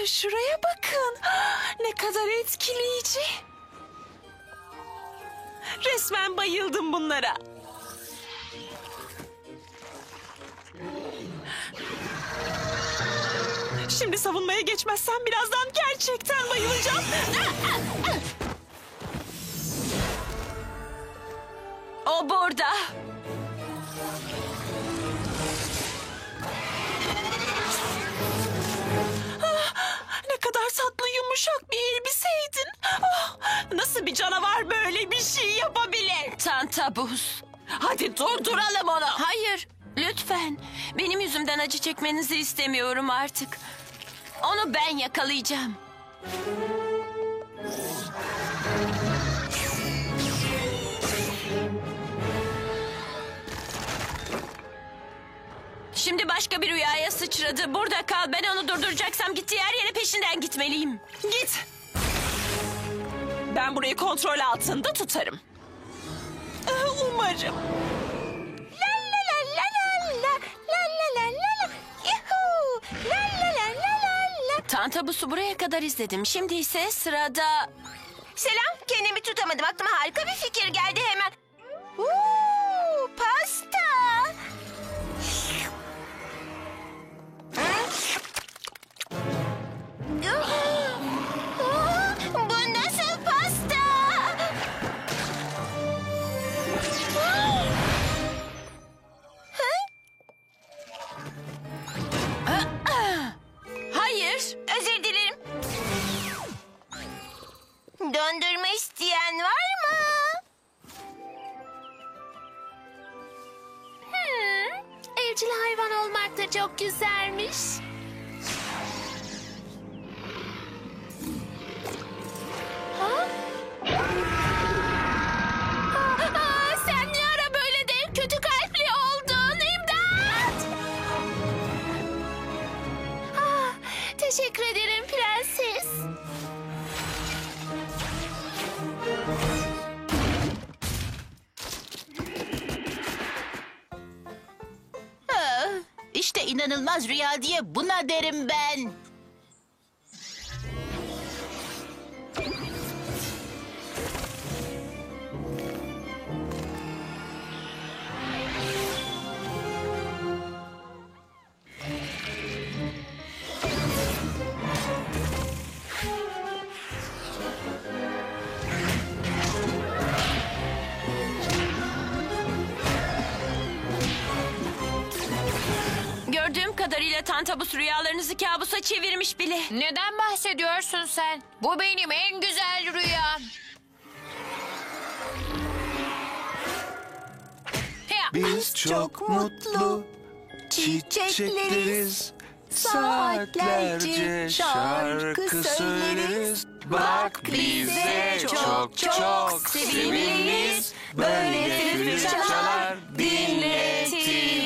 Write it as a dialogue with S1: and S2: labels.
S1: Şuraya bakın. Ne kadar etkileyici. Resmen bayıldım bunlara. Şimdi savunmaya geçmezsem birazdan gerçekten bayılacağım. O burada. Ne kadar tatlı, yumuşak bir elbiseydin. Nasıl bir canavar böyle bir şey yapabilir?
S2: Tantabus.
S1: Hadi durduralım onu.
S2: Hayır, lütfen. Benim yüzümden acı çekmenizi istemiyorum artık. Onu ben yakalayacağım. Şimdi başka bir rüyaya sıçradı. Burada kal. Ben onu durduracaksam gittiği her yere peşinden gitmeliyim.
S1: Git. Ben burayı kontrol altında tutarım. Umarım.
S3: La la la la la la la la la la. Yuhuu. La la la la la la.
S2: Tantabus'u buraya kadar izledim. Şimdi ise sırada...
S3: Selam, kendimi tutamadım. Aklıma harika bir fikir geldi hemen. Pasta. Bu nasıl pasta?
S2: Hayır.
S3: Özür dilerim. Dondurma isteyen var mı? Evcil hayvan olmak da çok güzelmiş. Sen ne ara böyle dev kötü kalpli oldun? İmdat! Teşekkür ederim prenses.
S4: İşte inanılmaz rüya diye buna derim ben.
S2: Gördüğüm kadarıyla Tantabus rüyalarınızı kabusa çevirmiş bile.
S5: Neden bahsediyorsun sen? Bu benim en güzel rüyam. Ya,
S6: Biz çok mutlu çiçekleriz. Saatlerce şarkı söyleriz. Bak bize çok çok sevimliyiz. Böyle flüt çalar dinletiriz.